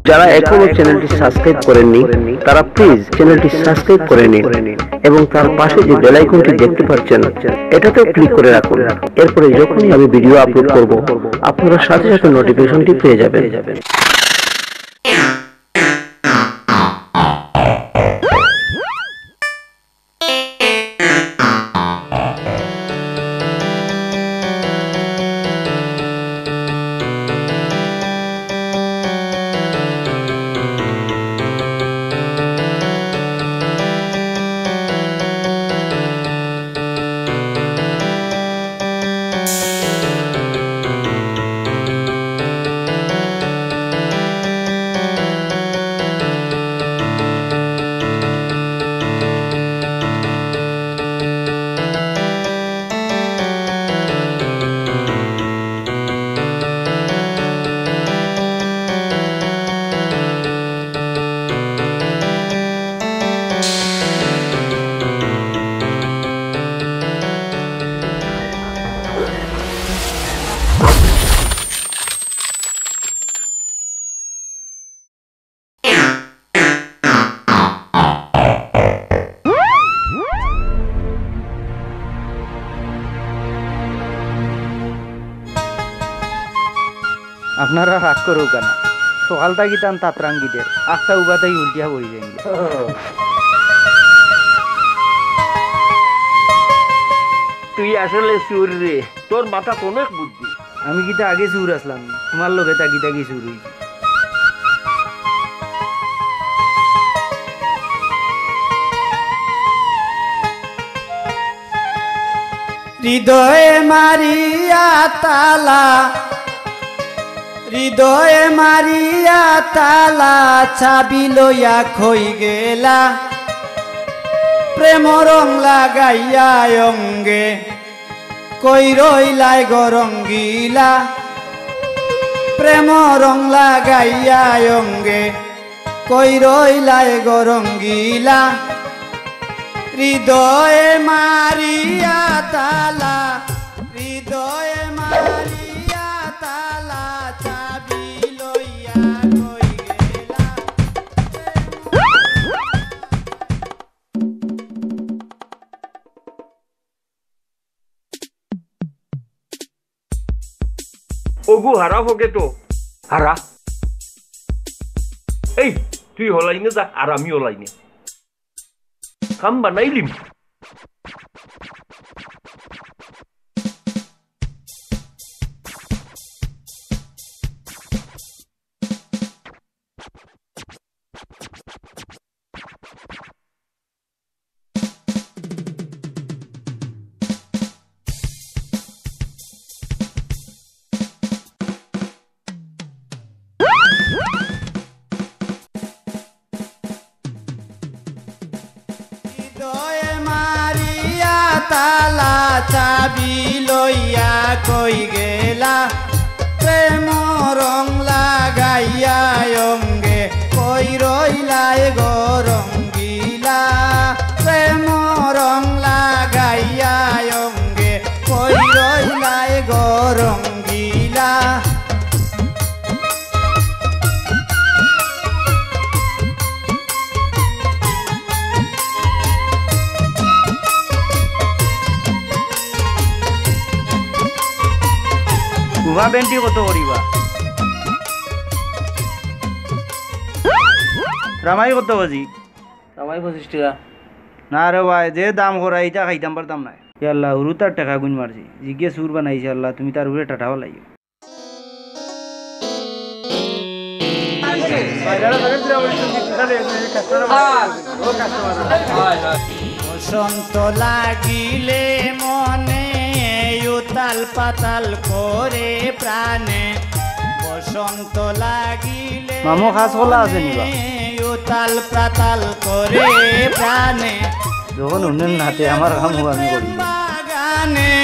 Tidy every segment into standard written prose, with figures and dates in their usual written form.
যারা এখনো চ্যানেলটি সাবস্ক্রাইব করেননি তারা প্লিজ চ্যানেলটি সাবস্ক্রাইব করে নিন এবং তার পাশে যে বেল আইকনটি দেখতে পাচ্ছেন এটাতেও ক্লিক করে রাখুন। এরপরে যখনই আমি ভিডিও আপলোড করব আপনারা সাথে সাথে নোটিফিকেশনটি পেয়ে যাবেন। আপনারা রাগ করো কেন? সকালটা কি টান তাতরাঙ্গিদের আখটা উগাতেই উল্টিয়া পড়ি যাই। তুই আসলে চুর রে, তোর মাথা অনেক বুদ্ধি। আমি কিতা আগে চুর আসলাম, তোমার লোকে তাকি তাকি চুর হইছি। হৃদয়ে মারিয়া তালা, হৃদয়ে মারিয়া তালা, চাবি লইয়া খই গেলা, প্রেম রং লাগাইয়া অঙ্গে, কই রইলাই গরঙ্গিলা, প্রেম রং লাগাইয়া অঙ্গে, কই রইলাই গরঙ্গিলা, হৃদয়ে মারিয়া তালা, হৃদয়ে মারিয়া তালা, চাবি লইয়া কই গেলা। ওগু হারা হোকে তো হারা। এই তুই হলাইনে যা আর আমি হলাইনে কাম বানাইলিম। হৃদয়ে মারিয়া তালা, চাবি লইয়া কই গেলা, প্রেম রং লাগাইয়া অঙ্গে, কই রইলাই গরঙ্গিলা, প্রেম রং লাগাইয়া অঙ্গে, কই রইলাই গরঙ্গিলা। উভা বেন্টি কত করিবা? রামাই কত বাজি? রামাই 25 টাকা। না রে ভাই, যে দাম করা এটা খাইতাম পারতাম না। আল্লাহ উরু তার টাকা গুণ মারছি, জিজ্ঞে সুর বানাইছে আল্লাহ, তুমি তার উপরে টাটাও লাগিও। বসন্ত লাগিলে মনে উতাল পাতাল করে প্রাণে, বসন্ত লাগিলে মামু খাস হলা আছে নিবা, উতাল পাতাল করে প্রাণে, যখন উন্নয়ন নাতে আমার কাম আমি করি বাগানে,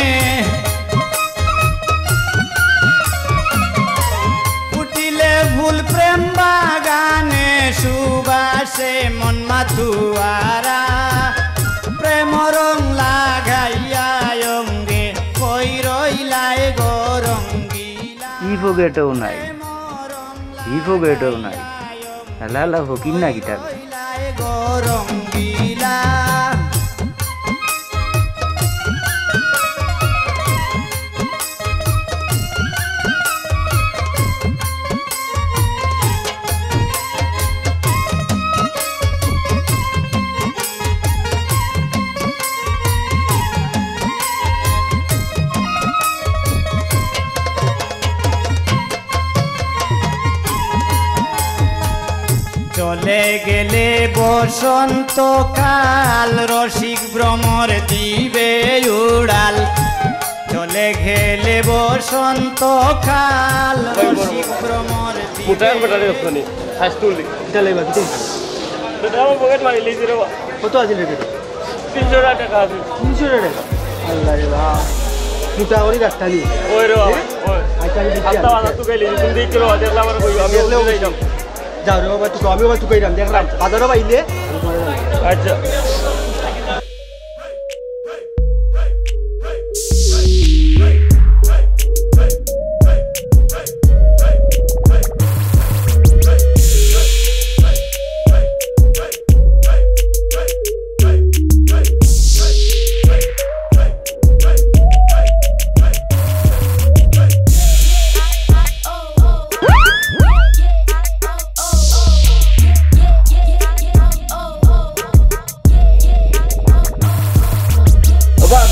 ফুটিলে ফুল প্রেম বাগানে, সুবাসে মন মাথুয়ারা, প্রেম রং লাগাইয়া অঙ্গে, কই রইলাই গরঙ্গিলা। ই ফোগেটও নাই, ই ফোগেটও নাই। আল্লাহ আল্লাহ ফকির না গিটার চলে গেলে বসন্ত কাল রসিক ভ্রমর দিবে উড়াল চলে গেলে বসন্ত কাল রসিক ভ্রমর মুটার বেটারে ওখানে হাইস্কুল এটা লেবা দিতে বেটা আমার পকেট মারি লিজি রে কত আছে লেগে 300 টাকা আছে 300 টাকা আল্লাহ রে বাপ মুটা করি রাখতালি ওই রে ওই আচ্ছা আত্তা বাবা তুই গেলি তুমি দেখ রে দেখলা আমার কই আমি ওই যাই যাও রে বাবা তুই আমি বাবা তুই কইরাম দেখলাম বাজারও পাইলে আচ্ছা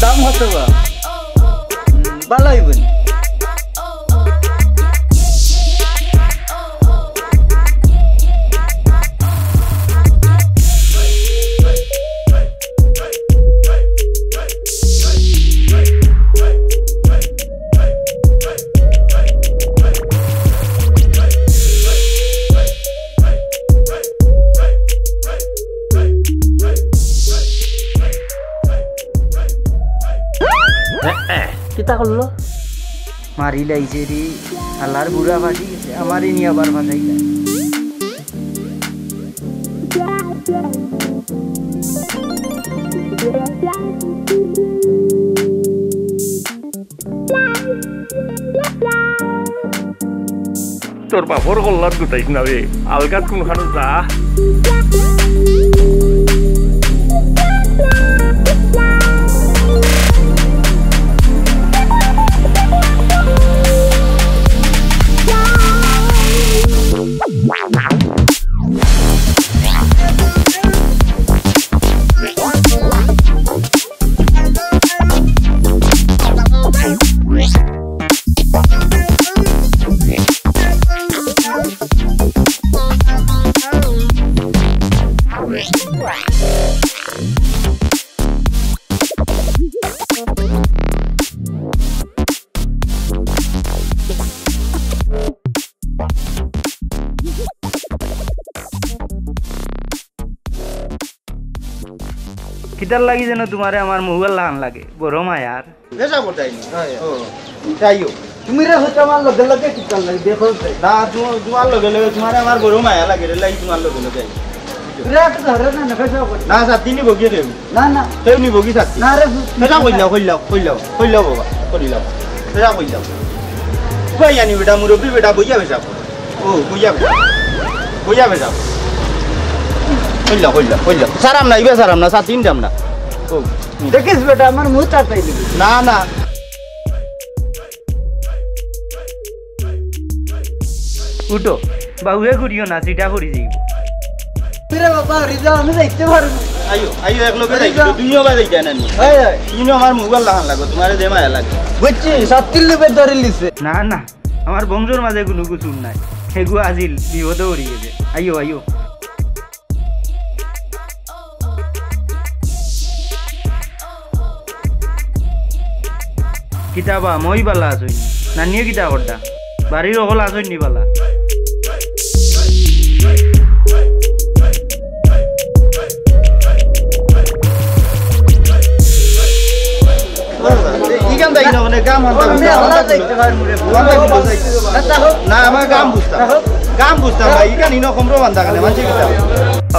দাম হতো বা ভালো হইব কিতা করলো মারি লাইছে রে আল্লাহর বুড়া ফাঁসি গেছে আমারই নিয়ে আবার ফাঁসাই যায় তোর বাপর কল্লার গুতাইস না রে আলগাত কোনখানে যা কিতার লাগি যেন তোমারে আমার মোবাইল লাগান লাগে বড় মায়ার নেশা করতাইনি ও তাইও তুমি রে হচ্ছে আমার লগে লগে কিতার লাগে দেখো না তোমার লগে লগে তোমারে আমার বড় মায়া লাগে রে লাই তোমার লগে লগে রাত ধরে না নেশা করতে না সাথী নি বগিয়ে দেব না না তেও নি বগি সাথী না রে নেশা কইলাও বাবা করিলাও নেশা কইলাও কই জানি বেটা মুরব্বি বেটা বইয়া বেশা ও বইয়া বেশা কইলাও সারাম না ইবে সারাম না সাথী নিতাম না ও দেখিস বেটা আমার মুখ চাটাই দিবি না না উঠো বাবুয়ে ঘুরিও না সিটা ঘুরি যাইব রে বাবা রিজা আমি যাইতে পারবো আইও এক লগে যাইতো দুইও বা যাইতা না নি তুমি আমার মোবাইল লাগান লাগো তোমারে দে মায়া লাগে বুঝছি সাতিল লেবে ধরে লিছে না না আমার বংশর মাঝে কোনো কিছু নাই হেগু আজিল বিপদে পড়ি গেছে আইও আইও কিতাবা মই বালা আছই নানিয়ে কিতা করতা বাড়ির অকল আছই নি বালা ইগান দাই না মানে গাম হান্তা না আমার গাম বুঝতাম ভাই ইগান ইনো কমরো বান্দা কালে মানছি কিতা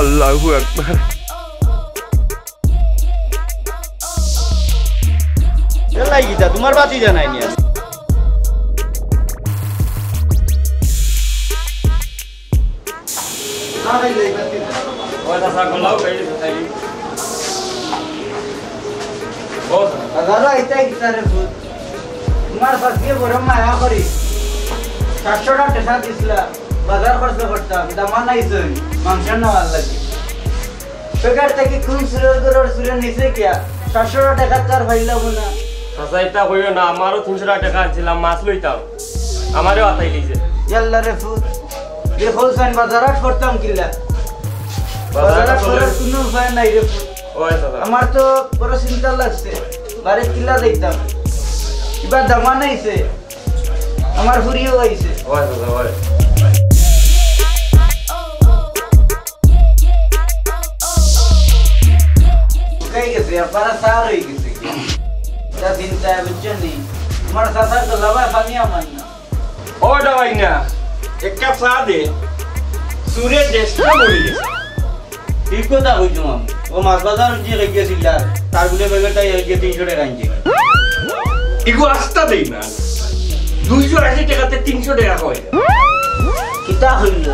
আল্লাহু আকবার এলাই গিতা তোমার বাতি জানাই নি না খাইলে বাতি ওই দাসা গলাও খাই খাই ও আগারো আইতাই কিতারে ফুল তোমার সাথে গরম মায়া করি 700 টাকা টেসা দিছলা বাজার খরচ করতাম দামান নাইছে মাংস নেওয়ার লাগে ফেকার থেকে কোন সুরের নিচে কিয়া 700 টাকা তার ভাইলাম না সাসাইতা হইও না আমারও 300 টাকা ছিল মাছ লইতাম আমারও আতাই লিছে ইয়াল্লা রে ফুল দেখো সাইন বাজারত করতাম কিলা বাজারত করার কোনো উপায় নাই রে ফুল ওই দাদা আমার তো বড় চিন্তা লাগছে বারে কিলা দেখতাম এবার দামান নাইছে আমার ফুরিও আইছে ওই দাদা ওই कहीं कैसे हमारा सार ही किसी की क्या चिंता है बच्चों नहीं हमारा साथ तो लवा फानिया मानना ও দাওয়াই না এক কাপ চা দে सूर्य देशটা মরে গেছে ठीक को था हुई तुम वो मास बाजार जी लग गया सिल्ला तारबुले बगैर ये 300 টাকা আনছে ইগো আস্তা দেই না 280 টাকাতে 300 টাকা হয় কিতা হইল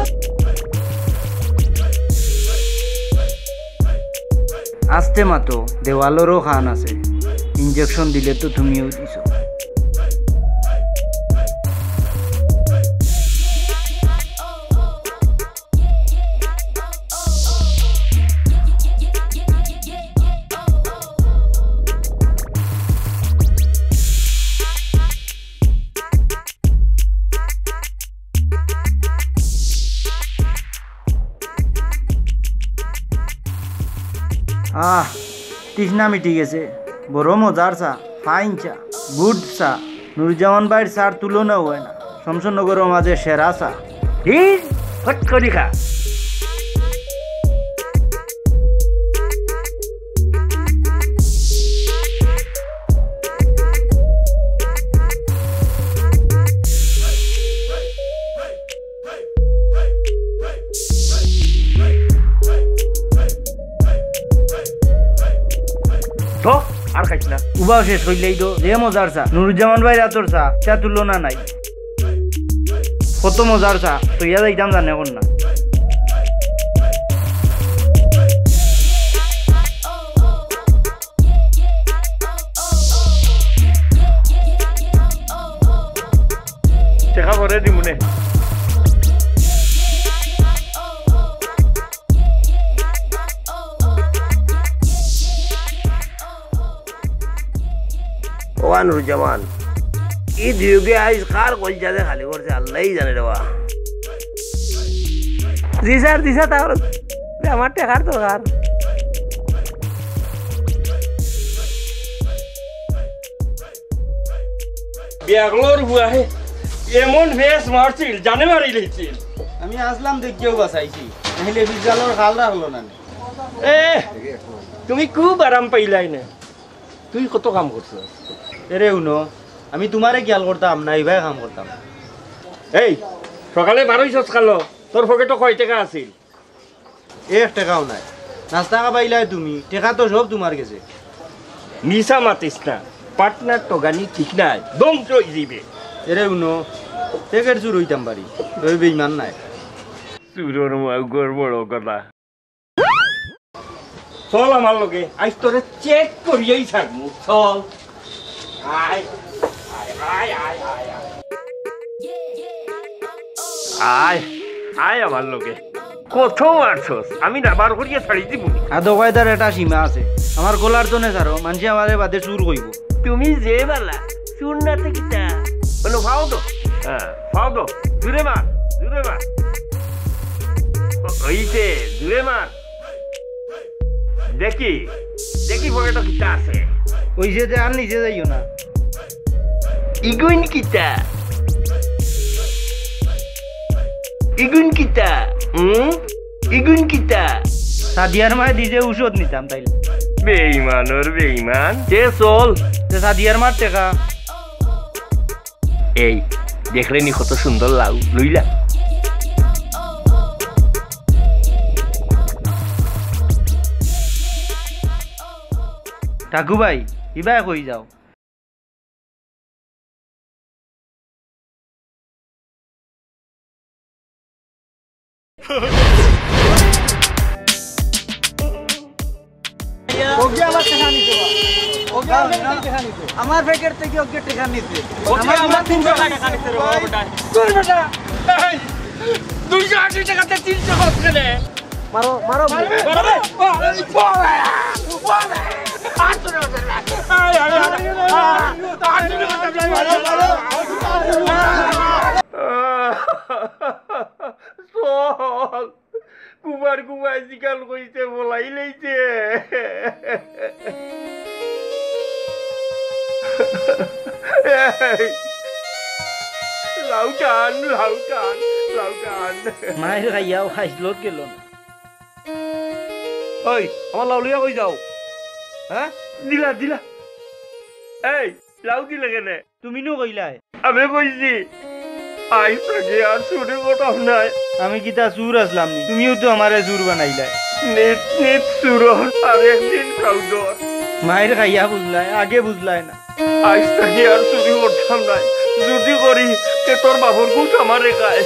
আস্তে মাতো দেওয়ালেরও খান আছে ইনজেকশন দিলে তো তুমিও দিছো তৃষ্ণা মিটি গেছে বড় মজার চা ফাইন চা গুড চা নুরজামান ভাইয়ের চার তুলনা হয় না শমশনগরের মাঝে সেরা চা ফট করে খা তো আর খাইছ না উবাও শেষ হইলেই তো যে মজার চা নুরুজ্জামান ভাই রাতর চা চা তুলনা নাই কত মজার চা তো ইয়া যাইতাম জানে কোন না দেখা করে দিমুনে নুরুজ্জামান এই দুয়োগে আইস কার কলজাতে খালি করছে আল্লাহই জানে রে বা জি স্যার দিশা তাহলে আমার টাকার দরকার বেগলোর হুয়া হে এমন বেশ মারছিল জানে মারি লইছিল আমি আসলাম দেখিও বাসাইছি নাহলে বিজালর হালরা হলো না এ তুমি খুব আরাম পাইলাই না তুই কত কাম করছিস এরে উনো আমি তোমারে খেয়াল করতাম না এইভাবে কাম করতাম এই সকালে 1200 খালো তোর পকেটে কয় টাকা আছিল 1 টাকাও নাই নাস্তা খাবাইলাই তুমি টাকা তো সব তোমার কাছে মিছা মাতিস না পার্টনার তো গানি ঠিক নাই দম চই দিবে এরে উনো টেকের চুর হইতাম পারি ওই বেইমান নাই চুরোর মাউগর বড় কথা চল আমার লগে আজ তোরে চেক করিয়েই থাকবো চল আয় আয় আয় আয় আয় আয় আমার লগে কত মারছস আমি না বার করিয়ে ছাড়ি দিব আদো কায়দার একটা সীমা আছে আমার গোলার জন্য ছাড়ো মানুষে আমারে বাদে চুর কইব তুমি যে বালা চুর না থাকিতা বলো ফাও তো হ্যাঁ ফাও তো দূরে মার ওইতে দূরে মার দেখি দেখি পকেটে কিটা আছে ওই যে আর নিচে যাইও না ইগুন কিটা ইগুন কিটা ইগুন কিটা সাদিয়ার মায় দিছে ঔষধ নিতাম তাইলে বেঈমানর বেঈমান যে চল যে সাদিয়ার মার টেকা এই দেখলে নি কত সুন্দর লাউ লইলা ঠাকু ভাই ইবা কই যাও আমার প্যাকেট থেকে ওকে টেকা নিতে আমার 300 টাকা নিতে রে বাবা বেটা তোর বেটা এই 280 টাকাতে 300 কত রে মারো মারো কুমার কুমার জিকাল কইছে বলাই লইছে লাউটান লাউটান লাউটান মায়ের খাইয়াও খাইছিল গেল না ওই আমার লাউ লিয়া কই যাও হ্যাঁ দিলা দিলা এই লাউ দিলে কেনে তুমি নো কইলাই আমি কইছি আই তাকে আর শুনে গোটাম নাই আমি কি তা সুর আসলাম নি তুমিও তো আমারে সুর বানাইলাই নিত নিত সুরন আর একদিন কাউদর মায়ের খাইয়া বুঝলাই আগে বুঝলাই না আজ তাকে আর শুনে গোটাম নাই যদি করি তে তোর বাবুর গুছ আমারে গায়